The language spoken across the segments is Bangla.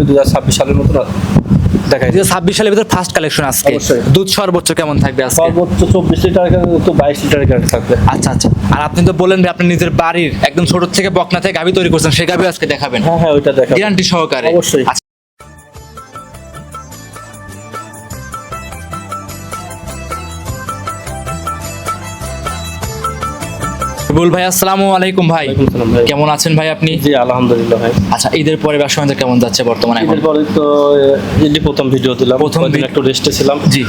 2026 সালের মতো দেখাই। 2026 সালের ভিতর ফার্স্ট কালেকশন আজকে। দুধ সর্বোচ্চ কেমন থাকবে আজকে? সর্বোচ্চ 24 লিটার তো 22 লিটারের গাড়ি থাকবে। আচ্ছা আচ্ছা। আর আপনি তো বললেন ভাই আপনি নিজের বাড়ির একদম ছোট থেকে বকনা থেকে গাভী তৈরি করছেন, সেই গাভী আজকে দেখাবেন? হ্যাঁ ওইটা দেখাবো গ্যারান্টি সহকারে। অবশ্যই। রবিউল ভাই আসসালামু আলাইকুম ভাই। ওয়ালাইকুম আসসালাম ভাই। কেমন আছেন ভাই আপনি? জি আলহামদুলিল্লাহ ভাই। আচ্ছা, ঈদের পরে ব্যবসা বাণিজ্য কেমন যাচ্ছে বর্তমানে এখন? ঈদের পরে তো ঈদই প্রথম ভিডিও দিলাম, প্রথম কয়েকদিন একটু রেস্টে ছিলাম। জি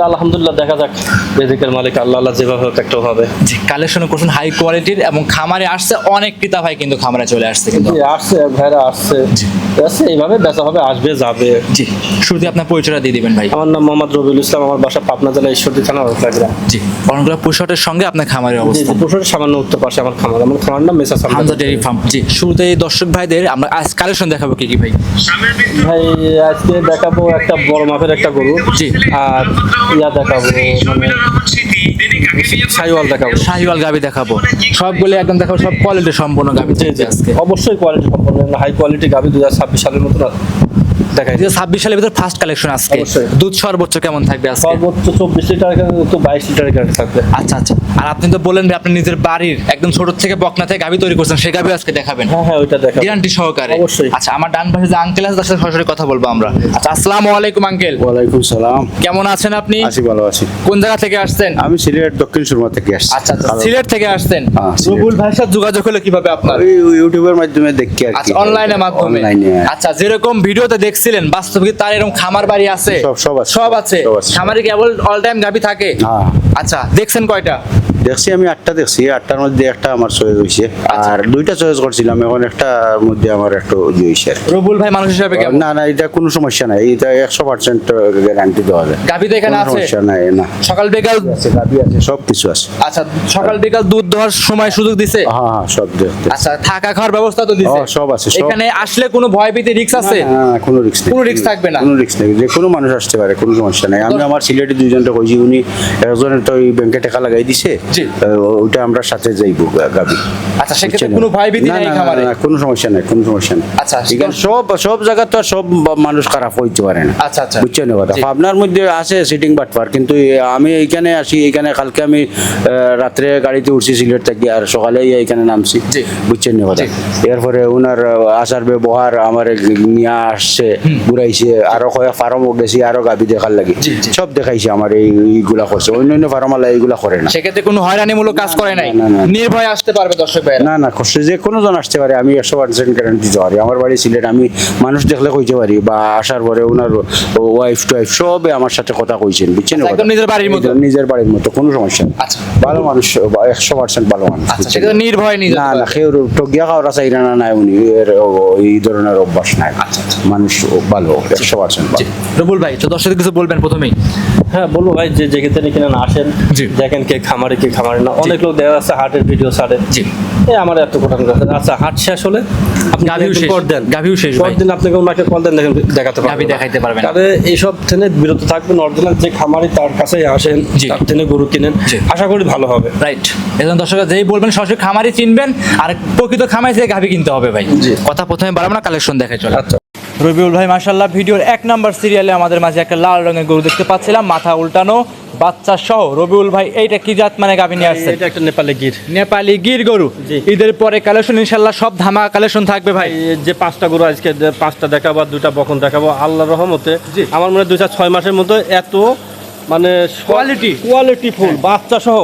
আলহামদুলিল্লাহ দেখা যাক, রিজিকের মালিক আল্লাহ যেভাবে হোক একটা হবে। জি, কালেকশন করছেন হাই কোয়ালিটির এবং খামারে আসছে অনেক ক্রেতা ভাই, কিন্তু খামারে চলে আসছে কিন্তু। জি আসছে, ভাইরা আসছে এইভাবে বেচা হবে, আসবে যাবে। জি, শুরুতে আপনার পরিচয়টা দিয়ে দিবেন ভাই। আমার নাম মোহাম্মদ রবিউল ইসলাম, আমার বাসা পাবনা জেলা ঈশ্বরদী থানা রূপলাগড়া। জি, অনেকগুলো পুষটের সঙ্গে আপনার খামারের জি অবস্থা। পুরুষের সামান্য উত্তর পাশে আমার খামার। আমার খামার নাম মেসাস হামজা ডেইরি ফার্ম। জি, শুরুতে এই দর্শক ভাইদের আমরা আজ কালেকশন দেখাবো কি কি ভাই? ভাই আজকে দেখাবো একটা বড় মাপের একটা গরু। জি। আর দেখাবো মানে শাহিওয়াল দেখাবো। শাহিওয়াল গাভী দেখাবো, সবগুলো একদম দেখাবো, সব কোয়ালিটি সম্পূর্ণ গাভী আজকে। অবশ্যই কোয়ালিটি সম্পন্ন হাই কোয়ালিটি গাভী 2026 সালের মতো দেখাই। 2026 সালের ভিতর ফার্স্ট কালেকশন আজকে। অবশ্যই। দুধ সর্বোচ্চ কেমন থাকবে আজকে? সর্বোচ্চ 24 লিটার তো 22 লিটারের গাড়ি থাকবে। আচ্ছা আচ্ছা। আর আপনি তো বললেন ভাই আপনি নিজের বাড়ির একদম ছোট থেকে বকনা থেকে গাভী তৈরি করছেন, সেই গাভী আজকে দেখাবেন? হ্যাঁ ওইটা দেখাবো গ্যারান্টি সহকারে। অবশ্যই। আচ্ছা, আমার ডান পাশে যে আঙ্কেল আছে তার সাথে সরাসরি কথা বলবো আমরা। আচ্ছা, আসসালামু আলাইকুম আঙ্কেল। ওয়ালাইকুম সালাম। কেমন আছেন আপনি? আছি, ভালো আছি। কোন জায়গা থেকে আসছেন? আমি সিলেট দক্ষিণ সুরমা থেকে আসছি। আচ্ছা আচ্ছা, সিলেট থেকে আসছেন। হ্যাঁ, সিলেট। রবিউল ভাইয়ের সাথে যোগাযোগ হলো কিভাবে আপনার? ওই ইউটিউবের মাধ্যমে দেখি আর কি। আচ্ছা, অনলাইনের মাধ্যমে। অনলাইনে। আচ্ছা, যেরকম ভিডিওতে দেখছিলেন বাস্তবে তার এরকম খামার বাড়ি আছে? সব আছে। সব আছে। সব আছে। খামারে কেবল অল টাইম গাভী থাকে? হ্যাঁ। আচ্ছা, দেখছেন কয়টা? দেখছি আমি 8টা দেখছি, 8টার মধ্যে একটা আমার চয়েস হয়েছে, আর 2টা চয়েস করছিলাম, এখন একটার মধ্যে আমার একটু হয়েছে আর কি। রবিউল ভাই মানুষ হিসাবে কেমন? না না, এটা কোনো সমস্যা নাই, এটা 100% গ্যারান্টি দেওয়া যায়। গাভী তো এখানে কোনো আছে? সমস্যা নাই, না। সকাল বিকাল আছে, গাভী আছে, সব কিছু আছে। আচ্ছা, সকাল বিকাল দুধ দেওয়ার সময় সুযোগ দিছে? হ্যাঁ হ্যাঁ, সব দেখতে। আচ্ছা, থাকা খাওয়ার ব্যবস্থা তো দিছে? সব আছে, সব। এখানে আসলে কোনো ভয় ভীতি রিস্ক আছে? না, কোনো রিস্ক নেই। কোনো risk থাকবে না? কোনো রিস্ক নেই, যে কোনো মানুষ আসতে পারে, কোনো সমস্যা নাই। আমি আমার সিলেটে দুইজনটা কইছি, উনি একজনের তো এই ব্যাংকে টাকা লাগাই দিছে। জি। ওইটা আমরা সাথে যাইবো গাবি। আচ্ছা, সেক্ষেত্রে কোনো ভয় ভীতি না, নাই না, খামারে? না, কোনো সমস্যা নাই, কোনো সমস্যা নাই। আচ্ছা, এখানে সব জায়গা তো আর সব মানুষ খারাপ হইতে পারে না। আচ্ছা, আচ্ছা। বুঝছেন কথা? জি। আপনার মধ্যে আছে সিটিং বাটপার, কিন্তু আমি এইখানে আসি, এইখানে কালকে আমি রাত্রে গাড়িতে উঠছি সিলেট থেকে, আর সকালে এইখানে নামছি। জি। বুঝছেন কথা? জি। এরপরে ওনার আচার ব্যবহার আমার নিয়ে আসছে, ঘুরাইছে, আরো কয়েক ফার্ম গেছি, আরো গাবি দেখার লাগে, জি, জি। সব দেখাইছে আমার, এইগুলা করছে। অন্য ফার্ম আলা এইগুলা করে না। সেক্ষেত্রে কোনো হয়রানিমূলক কাজ করে নাই? না, না, না। নির্ভয় আসতে পারবে দর্শক ভাইরা? না না, করছে, যে কোনো জন আসতে পারে, আমি 100% গ্যারান্টি দিতে পারি। আমার বাড়ি সিলেট, আমি মানুষ দেখলে কইতে পারি, বা আসার পরে ওনার ওয়াইফ টাইফ সবে আমার সাথে কথা কইছেন, বুঝছেন? আচ্ছা, একদম নিজের বাড়ির মতো? নিজের বাড়ির মতো, কোনো সমস্যা নেই। আচ্ছা। ভালো মানুষ, 100% ভালো মানুষ। আচ্ছা, সেক্ষেত্রে নির্ভয় নিয়ে যেতে না না, পারবে? কেউ টকিয়া খাওয়ার চাইরা না, নাই উনি এই ধরনের অভ্যাস নাই। আচ্ছা, আচ্ছা। মানুষ ভালো, 100% জি। ভালো। রবিউল ভাই তো দর্শকদের কিছু বলবেন প্রথমেই? হ্যাঁ বলবো ভাই, যে যেখানে কিনা আসেন, জি। দেখেন কে খামারে কে খামারে না। অনেক লোক দেখা যাচ্ছে হাটের ভিডিও ছাড়ে। জি। আমার এত কোটান কথা। আচ্ছা, হাট শেষ হলে আপনি গাভীও শেষ। কর দেন, গাভীও শেষ ভাই। দিন আপনাকে ওনাকে কল দেন, দেখেন দেখাতে পারবেন গাভী না। দেখাইতে পারবেন না। তবে এইসব থেকে বিরত থাকবেন। অরিজিনাল যে খামারি তার কাছেই আসেন, জি। তার থেকে গরু কিনেন, জি। আশা করি ভালো হবে। রাইট। এজন দর্শকরা যেই বলবেন সরাসরি খামারি চিনবেন, আর প্রকৃত খামারি থেকে গাভী কিনতে হবে ভাই। জি। কথা প্রথমে বাড়াবো না, কালেকশন দেখাই চলে। আচ্ছা। রবিউল ভাই মাশাআল্লাহ, ভিডিওর 1 নাম্বার সিরিয়ালে আমাদের মাঝে একটা লাল রঙের গরু দেখতে পাচ্ছিলাম, মাথা উল্টানো, বাচ্চা সহ। রবিউল ভাই এইটা কি জাত মানে গাভী নিয়ে আসছে? এটা একটা নেপালি গির। নেপালি গির গরু। জি। ঈদের পরে কালেকশন ইনশাআল্লাহ সব ধামাকা কালেকশন থাকবে ভাই। এই যে 5টা গরু আজকে 5টা দেখাবো, আর 2টা বকন দেখাবো আল্লাহর রহমতে। জি। আমার মনে হয় 2-6 মাসের মধ্যে এত মানে কোয়ালিটি ফুল বাচ্চা সহ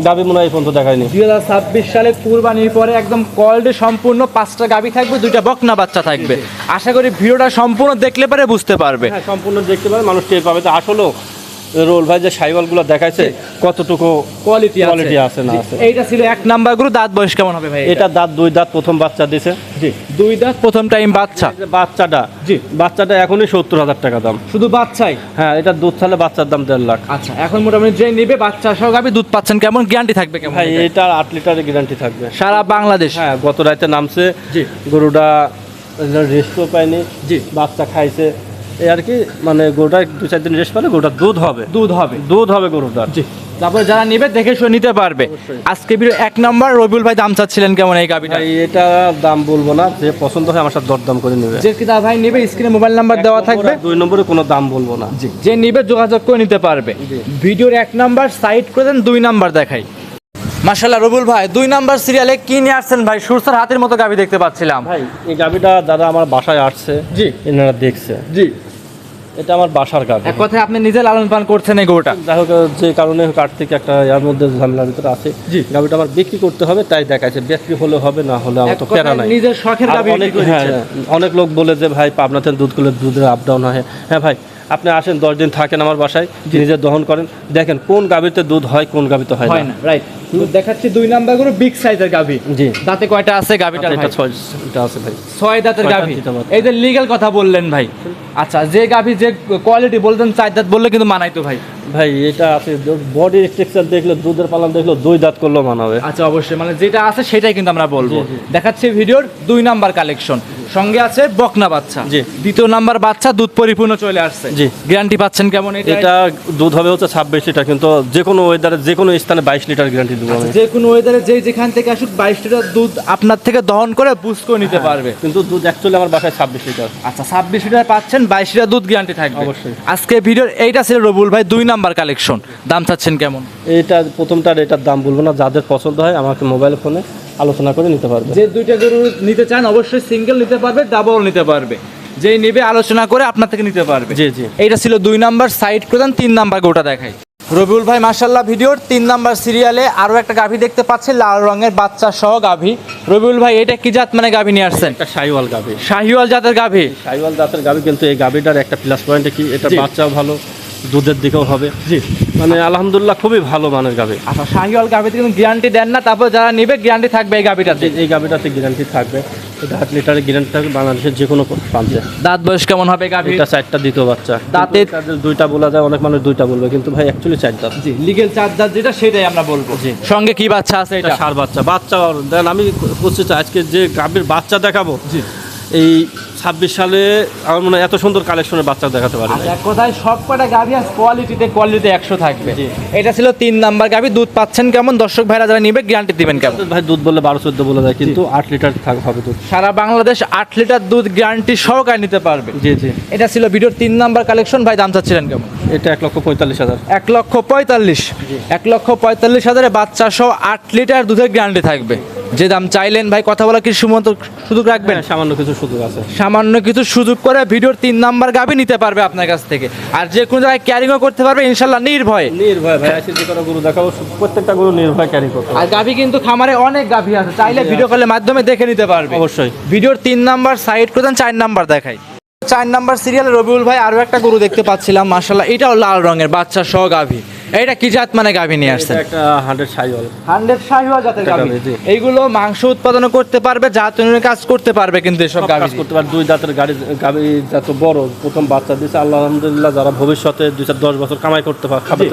গাভী মনে হয় এই পর্যন্ত দেখায়নি। 2026 সালে কুরবানির পরে একদম কোয়ালিটি সম্পূর্ণ 5টা গাভী থাকবে, 2টা বকনা বাচ্চা থাকবে। আশা করি ভিডিওটা সম্পূর্ণ দেখলে পরে বুঝতে পারবে। হ্যাঁ, সম্পূর্ণ দেখতে পাবে, মানুষ টের পাবে। তো আসলেও রোল ভাই যে শাইওয়ালগুলো দেখাইছে কতটুকু কোয়ালিটি আছে না আছে। এইটা ছিল 1 নাম্বার গরু। দাঁত বয়স কেমন হবে ভাই? এটা দাঁত 2 দাঁত, প্রথম বাচ্চা দিছে। জি, 2 দাঁত, প্রথম টাইম বাচ্চা। এই যে বাচ্চাটা, জি। বাচ্চাটা এখনই 70,000 টাকা দাম। শুধু বাচ্চাই? হ্যাঁ, এটা দুধ ছাড়লে বাচ্চার দাম 1.5 লাখ। আচ্ছা, এখন মোটামুটি যে নিবে বাচ্চা সহ গাভী দুধ পাচ্ছেন কেমন? গ্যারান্টি থাকবে কেমন? ভাই এটা 8 লিটারের গ্যারান্টি থাকবে সারা বাংলাদেশ? হ্যাঁ, গত রাতে নামছে। জি। গরুটা রেস্টও পায়নি, জি। বাচ্চা খাইছে, এই আর কি। মানে গরুটা 2-4 দিন রেস্ট পেলে গরুটা দুধ হবে দুধ হবে। দুধ হবে গরুটার। জি। তারপর যারা নেবে দেখে শুনে নিতে পারবে। আজকে ভিডিও 1 নাম্বার রবিউল ভাই দাম চাচ্ছিলেন কেমন এই গাবিটা? ভাই এটা দাম বলবো না, যে পছন্দ হয় আমার সাথে দরদাম করে নেবে। যে কিতা ভাই নেবে স্ক্রিনে মোবাইল নাম্বার দেওয়া থাকবে, 2 নম্বরে কোনো দাম বলবো না। যে নিবে যোগাযোগ করে নিতে পারবে। ভিডিওর 1 নাম্বার সাইড করে দেন, 2 নাম্বার দেখাই। মাশাআল্লাহ রবিউল ভাই 2 নাম্বার সিরিয়ালে কি নিয়ে আসছেন ভাই? সুরসার হাতের মতো গাবি দেখতে পাচ্ছিলাম ভাই এই গাবিটা দাদা আমার বাসায় আসছে, জি এনারা দেখছে, জি। এটা আমার বাসার গাবি। এক কথায় আপনি নিজে লালন পালন করছেন এই গরুটা? যাই হোক, যে কারণে হোক আর্থিক একটা এর মধ্যে ঝামেলার ভিতরে আছে, জি। গাবিটা আমার বিক্রি করতে হবে, তাই দেখাচ্ছে। বিক্রি হলে হবে, না হলে আমার তো কেনা নাই। নিজের শখের আর গাবি অনেক বিক্রি করে দিচ্ছেন। অনেক লোক বলে যে ভাই পাবনাতে দুধ করলে দুধের আপ ডাউন হয়। হ্যাঁ ভাই, আপনি আসেন 10 দিন থাকেন আমার বাসায়, নিজে দহন করেন, দেখেন কোন গাবিতে দুধ হয় কোন গাবিতে হয় হয় না। না, রাইট। দেখাচ্ছি 2 নাম্বার গরু বিগ সাইজের গাবি। জি। দাঁতে কয়টা আছে গাবিটার এটা ভাই? 6টা আছে ভাই। 6 দাঁতের 6টা গাভী। দিতে পারবো। এই যে লিগ্যাল কথা বললেন ভাই, আচ্ছা যে গাভী যে কোয়ালিটি বলতেন 4 দাঁত বললে কিন্তু মানাইতো ভাই। ভাই এটা আছে বডি স্ট্রাকচার দেখলে, দুধের পালান দেখলে 2 দাঁত করলেও মানাবে। আচ্ছা অবশ্যই, মানে যেটা আছে সেটাই কিন্তু আমরা বলবো। জি, জি। দেখাচ্ছি ভিডিওর 2 নাম্বার কালেকশন, সঙ্গে আছে বকনা বাচ্চা। জি। 2য় নাম্বার বাচ্চা দুধ পরিপূর্ণ চলে আসছে। জি। গ্যারান্টি পাচ্ছেন কেমন এটা? এটা দুধ হবে হচ্ছে 26 লিটার, কিন্তু যে কোনো ওয়েদারে যে কোনো স্থানে 22 লিটার গ্যারান্টি দেবো আমি। যে কোনো ওয়েদারে যেখান থেকে আসুক 22 লিটার দুধ আপনার থেকে দহন করে বুস্ট করে নিতে পারবে। কিন্তু দুধ অ্যাকচুয়ালি আমার বাসায় 26 লিটার। আচ্ছা 26 লিটার পাচ্ছেন, 22 লিটার দুধ গ্যারান্টি থাকবে অবশ্যই। আজকে ভিডিওর এইটা ছিল রবিউল ভাই 2 নাম্বার কালেকশন। দাম চাচ্ছেন কেমন? এটা প্রথমটার এটার দাম বলবো না, যাদের পছন্দ হয় আমাকে মোবাইল ফোনে আলোচনা করে নিতে পারবে। যে 2টা গরু নিতে চান অবশ্যই সিঙ্গেল নিতে পারবে, ডাবল নিতে পারবে, যেই নেবে আলোচনা করে আপনার থেকে নিতে পারবে। জি জি। এইটা ছিল 2 নাম্বার সাইড করে দেন, 3 নাম্বার গরুটা দেখাই। রবিউল ভাই মাশাআল্লাহ ভিডিওর 3 নাম্বার সিরিয়ালে আরো একটা গাভী দেখতে পাচ্ছি, লাল রঙের বাচ্চা সহ গাভী। রবিউল ভাই এটা কি জাত মানে গাভী নিয়ে আসছেন? একটা শাহিওয়াল গাভি। শাহিওয়াল জাতের গাভী। শাহিওয়াল জাতের গাভি, কিন্তু এই গাভিটার একটা প্লাস পয়েন্ট কি, এটা জি। বাচ্চাও ভালো, দুধের দিকেও হবে। জি। মানে আলহামদুলিল্লাহ খুবই ভালো মানের গাভি। আচ্ছা শাহিওয়াল গাভীতে কিন্তু গ্যারান্টি দেন না, তারপর যারা নেবে গ্যারান্টি থাকবে এই গাভীটাতে। এই গাভিটাতে গ্যারান্টি থাকবে, এটা 8 লিটারের গ্যারান্টি থাকবে বাংলাদেশের যে কোনো প্রান্তে। দাঁত বয়স কেমন হবে গাভী? এটা 4টা দ্বিতীয় বাচ্চা। দাঁতে তাদের 2টা বলা যায়, অনেক মানুষ 2টা বলবে, কিন্তু ভাই অ্যাকচুয়ালি 4 দাঁত। জি লিগেল 4 দাঁত যেটা সেটাই আমরা বলবো। জি। সঙ্গে কি বাচ্চা আছে এটা এটা? সার বাচ্চা। বাচ্চা দেন আমি করছি আজকে যে গাভীর বাচ্চা দেখাবো, জি। এই 26 সালে আমার মনে হয় এত সুন্দর কালেকশনের বাচ্চা দেখাতে পারি আর এক কথায় সব কটা গাভী আজ কোয়ালিটিতে 100 থাকবে। এটা ছিল 3 নাম্বার গাভী। দুধ পাচ্ছেন কেমন? দর্শক ভাইরা যারা নিবে গ্যারান্টি দিবেন কেমন? ভাই দুধ বললে 12-14 বলে যায়, কিন্তু 8 লিটার হবে দুধ। সারা বাংলাদেশ 8 লিটার দুধ গ্যারান্টি সহকারে নিতে পারবে। জি জি। এটা ছিল ভিডিওর 3 নাম্বার কালেকশন। ভাই দাম চাচ্ছিলেন কেমন? এটা 1,45,000। 1,45,000। 1,45,000 বাচ্চা সহ 8 লিটার দুধের গ্যারান্টি থাকবে। যে দাম চাইলেন ভাই, কথা বলা কি সুযোগ রাখবেন? হ্যাঁ, সামান্য কিছু সুযোগ আছে। সামান্য কিছু সুযোগ করে ভিডিওর 3 নাম্বার গাভী নিতে পারবে আপনার কাছ থেকে, আর যে কোনো জায়গায় ক্যারিংও করতে পারবে ইনশাল্লাহ নির্ভয়ে। নির্ভয় ভাই, আজকে যে কোনো গরু দেখাবো প্রত্যেকটা গরু নির্ভয় ক্যারি করতে হবে। আর গাভী কিন্তু খামারে অনেক গাভী আছে, চাইলে ভিডিও কলের মাধ্যমে দেখে নিতে পারবে। অবশ্যই। ভিডিওর 3 নাম্বার সাইড করে দেন, 4 নাম্বার দেখাই। 4 নাম্বার সিরিয়ালে রবিউল ভাই আরো একটা গরু দেখতে পাচ্ছিলাম, মাশাআল্লাহ এটাও লাল রঙের বাচ্চা সহ গাভী। এটা কি জাত মানে গাভী নিয়ে আসছেন? এটা একটা 100 শাহিওয়াল। 100 শাহিওয়াল জাতের গাভী। জি। এইগুলো মাংস উৎপাদন করতে পারবে, জাত অনুযায়ী কাজ করতে পারবে, কিন্তু এসব গাভী কাজ করতে পারে। 2 দাঁতের গাভী যত বড়, প্রথম বাচ্চা দিয়েছে আলহামদুলিল্লাহ। যারা ভবিষ্যতে 2-10 বছর কামাই করতে পারে, খাবার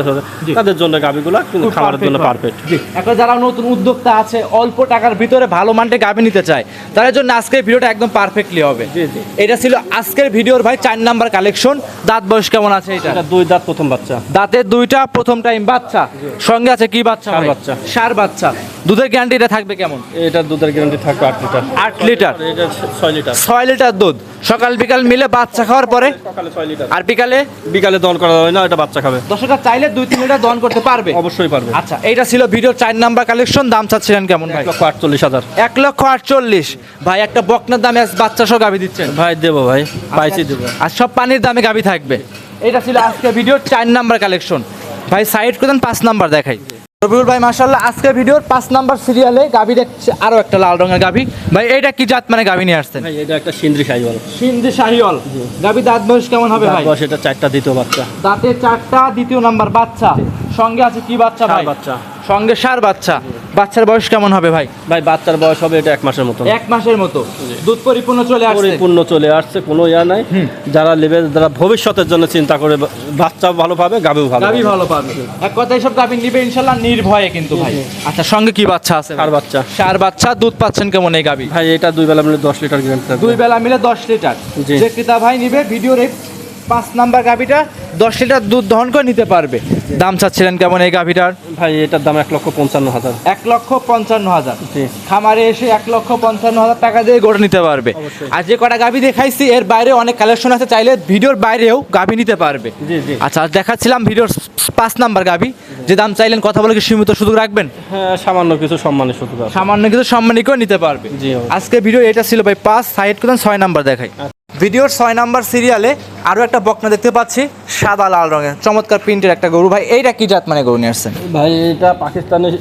জি। তাদের জন্য গাভীগুলো কিন্তু খামারের জন্য পারফেক্ট। এখন যারা নতুন উদ্যোক্তা আছে, অল্প টাকার ভিতরে ভালো মানের গাভী নিতে চায়, তাদের জন্য আজকের ভিডিওটা একদম পারফেক্টলি হবে। জি জি। এটা ছিল আজকের ভিডিওর ভাই 4 নাম্বার কালেকশন। দাঁত বয়স কেমন আছে এটা? এটা 2 দাঁত প্রথম বাচ্চা। দাঁতের 2টা, প্রথম টাইম বাচ্চা। সঙ্গে আছে কি বাচ্চা? ষাঁড় ভাই? বাচ্চা। ষাঁড় বাচ্চা। দুধের গ্যারান্টি এটা থাকবে কেমন? এটা দুধের গ্যারান্টি থাকবে 8 লিটার। 8 লিটার। এটা 6 লিটার। 6 লিটার দুধ সকাল বিকাল মিলে বাচ্চা খাওয়ার পরে, সকালে 6 লিটার। আর বিকালে দহন করা হয় না, এটা বাচ্চা খাবে। দর্শকরা চাইলে 2-3 লিটার দহন করতে পারবে। অবশ্যই পারবে। আচ্ছা এইটা ছিল ভিডিওর 4 নাম্বার কালেকশন। দাম চাচ্ছিলেন কেমন ভাই? 1,48,000। 1,48,000। ভাই একটা বকনার দামে আজ বাচ্চা সহ গাভী দিচ্ছেন ভাই দেবো ভাই, পাইছি দেবো। আর সব পানির দামে গাভী থাকবে। এটা ছিল আজকে ভিডিওর 4 নাম্বার কালেকশন। ভাই সাইড করে দেন, 5 নাম্বার দেখাই। রবিউল ভাই মাশাআল্লাহ আজকে ভিডিওর 5 নাম্বার সিরিয়ালে গাভী দেখছে আরো একটা লাল রঙের গাভী। ভাই এটা কি জাত মানে গাভী নিয়ে আসছেন? ভাই এটা একটা সিন্দ্রি শাহিওয়াল। সিন্ধি শাহিওয়াল গাভী। দাঁত বয়স কেমন হবে ভাই? বয়স এটা 4টা দ্বিতীয় বাচ্চা। দাঁতে 4টা, দ্বিতীয় নাম্বার বাচ্চা। সঙ্গে আছে কি বাচ্চা ভাই? ষাঁড় বাচ্চা। সঙ্গে ষাঁড় বাচ্চা। বাচ্চার বয়স কেমন হবে ভাই? ভাই বাচ্চার বয়স হবে এটা 1 মাসের মতো। 1 মাসের মতো। দুধ পরিপূর্ণ চলে আসছে। পরিপূর্ণ চলে আসছে, কোনো ইয়া নাই। যারা নেবে, যারা ভবিষ্যতের জন্য চিন্তা করে, বাচ্চা ভালো পাবে, গাভীও ভালো গাভী ভালো পাবে। এক কথায় সব গাভী নিবে ইনশাআল্লাহ নির্ভয়ে কিন্তু ভাই। আচ্ছা সঙ্গে কি বাচ্চা আছে? ষাঁড় বাচ্চা। ষাঁড় বাচ্চা। দুধ পাচ্ছেন কেমন এই গাভী? ভাই এটা 2 বেলা মিলে 10 লিটার গ্যারান্টি থাকবে। 2 বেলা মিলে 10 লিটার। জি। যে ক্রেতা ভাই নিবে ভিডিওর এই 5 নাম্বার গাভিটা 10 লিটার দুধ দহন করে নিতে পারবে। দাম চাচ্ছিলেন কেমন এই গাভিটার? ভাই এটার দাম 1,55,000। 1,55,000। জি। খামারে এসে 1,55,000 টাকা দিয়ে গরু নিতে পারবে। অবশ্যই। আর যে কটা গাভি দেখাইছি এর বাইরে অনেক কালেকশন আছে, চাইলে ভিডিওর বাইরেও গাভি নিতে পারবে। জি জি। আচ্ছা, আর দেখাচ্ছিলাম ভিডিওর 5 নাম্বার গাভি, যে দাম চাইলেন কথা বলে কি সীমিত সুযোগ রাখবেন? হ্যাঁ, সামান্য কিছু সম্মানের সুযোগ আছে। সামান্য কিছু সম্মানী করে নিতে পারবে। জি, অবশ্যই। আজকে ভিডিও এটা ছিল ভাই 5, সাইড করেন 6 নাম্বার দেখাই। ভিডিওর 6 নাম্বার সিরিয়ালে আরও একটা বকনা দেখতে পাচ্ছি, সাদা লাল রঙের চমৎকার প্রিন্টের একটা গরু। ভাই এইটা কি জাত মানে গরু নিয়ে আসছেন? ভাই এটা পাকিস্তানের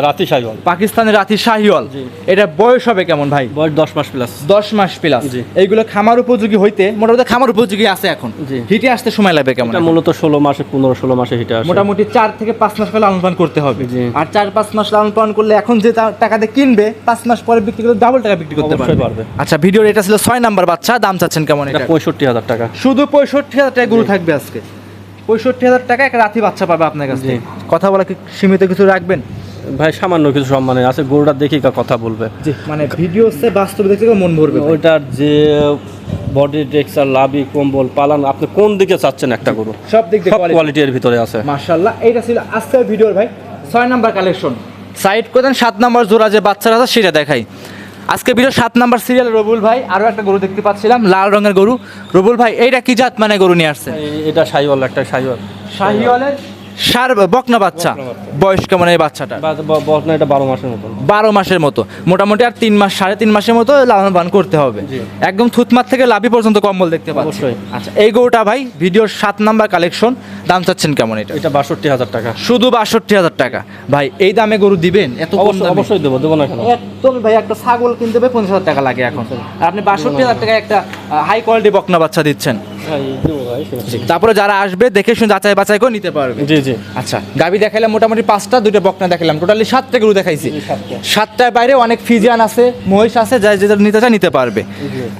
রাতি সাইওয়াল। পাকিস্তানের রাতি শাহিওয়াল। জি। এটা বয়স হবে কেমন ভাই? বয়স 10 মাস প্লাস। 10 মাস প্লাস। জি। এইগুলো খামার উপযোগী হইতে মোটামুটি খামার উপযোগী আছে এখন। জি। হিটে আসতে সময় লাগবে কেমন? এটা মূলত 16 মাসে 15-16 মাসে হিটে আসে। মোটামুটি 4 থেকে 5 মাস করে লালন পালন করতে হবে। জি। আর 4-5 মাস লালন পালন করলে এখন যে টাকা দিয়ে কিনবে 5 মাস পরে বিক্রি করলে ডাবল টাকা বিক্রি করতে অবশ্যই পারবে। পারবে। আচ্ছা, ভিডিওর এটা ছিল 6 নাম্বার বাচ্চা। দাম চাচ্ছেন কেমন এটা এটা? 65,000 টাকা। শুধু 65,000 টাকা গরু থাকবে আজকে। 65,000 টাকা একটা রাতি বাচ্চা পাবে আপনার কাছে। জি। কথা বলা কি সীমিত কিছু রাখবেন? ভাই সামান্য কিছু সম্মানে আছে, গরুটা দেখি কথা বলবে। জি, মানে ভিডিও হচ্ছে বাস্তবে দেখতে মন ভরবে। ওইটার যে বডি টেক্সচার, লাভি, কম্বল, পালান, আপনি কোন দিকে চাচ্ছেন একটা গরু সব দিক দিয়ে সব কোয়ালিটির ভিতরে আছে। মাশাআল্লাহ। এইটা ছিল আজকের ভিডিওর ভাই 6 নাম্বার কালেকশন। সাইড করে দেন 7 নাম্বার জোড়া যে বাচ্চারা আছে সেটা দেখাই। আজকে ভিডিও 7 নাম্বার সিরিয়াল রবুল ভাই আরও একটা গরু দেখতে পাচ্ছিলাম, লাল রঙের গরু। রবুল ভাই এইটা কি জাত মানে গরু নিয়ে আসছে? এটা সাইওয়াল, একটা সাইওয়াল। শাহিওয়ালের সার বকনা বাচ্চা। বয়স কেমন এই বাচ্চাটা? বয়স না, এটা 12 মাসের মতন। 12 মাসের মতো, মোটামুটি আর 3 মাস 3.5 মাসের মতো লালন পালন করতে হবে। জি। একদম থুতমার থেকে লাভি পর্যন্ত কম্বল দেখতে পাচ্ছি। অবশ্যই। আচ্ছা, এই গরুটা ভাই ভিডিওর 7 নাম্বার কালেকশন। দাম চাচ্ছেন কেমন এটা? এটা 62,000 টাকা। শুধু 62,000 টাকা। ভাই এই দামে গরু দিবেন? এত কম অবশ্যই দামে? অবশ্যই দেবো, দেবো না কেন? একদম ভাই, একটা ছাগল কিনতে হবে 50,000 টাকা লাগে এখন, আর আপনি 62,000 টাকায় একটা হাই কোয়ালিটি বকনা বাচ্চা দিচ্ছেন। ভাই দেবো ভাই, সেটা। তারপরে যারা আসবে দেখে শুনে যাচাই বাছাই করে নিতে পারবে। জি জি। আচ্ছা, গাবি দেখাইলাম মোটামুটি 5টা, 2টা বকনা দেখাইলাম, টোটালি 7টা গরু দেখাইছি। জি, 7টা। 7টার বাইরে অনেক ফিজিয়ান আছে, মহিষ আছে, যাই যেটা নিতে চায় নিতে পারবে।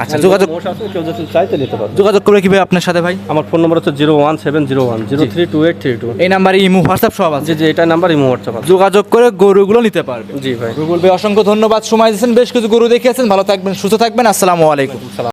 আচ্ছা, যোগাযোগ কেউ যদি চাইতে নিতে পারবে। যোগাযোগ করে কি ভাই আপনার সাথে ভাই? আমার ফোন নম্বর হচ্ছে 01701032832। এই নাম্বারে ইমো হোয়াটসঅ্যাপ সব আছে। জি জি, এটা নাম্বার ইমো হোয়াটসঅ্যাপ আছে। যোগাযোগ করে গরুগুলো নিতে পারবে। জি ভাই। রুবুল ভাই অসংখ্য ধন্যবাদ, সময় দিয়েছেন, বেশ কিছু গরু দেখিয়েছেন। ভালো থাকবেন, সুস্থ থাকবেন। আসসালামু আলাইকুম।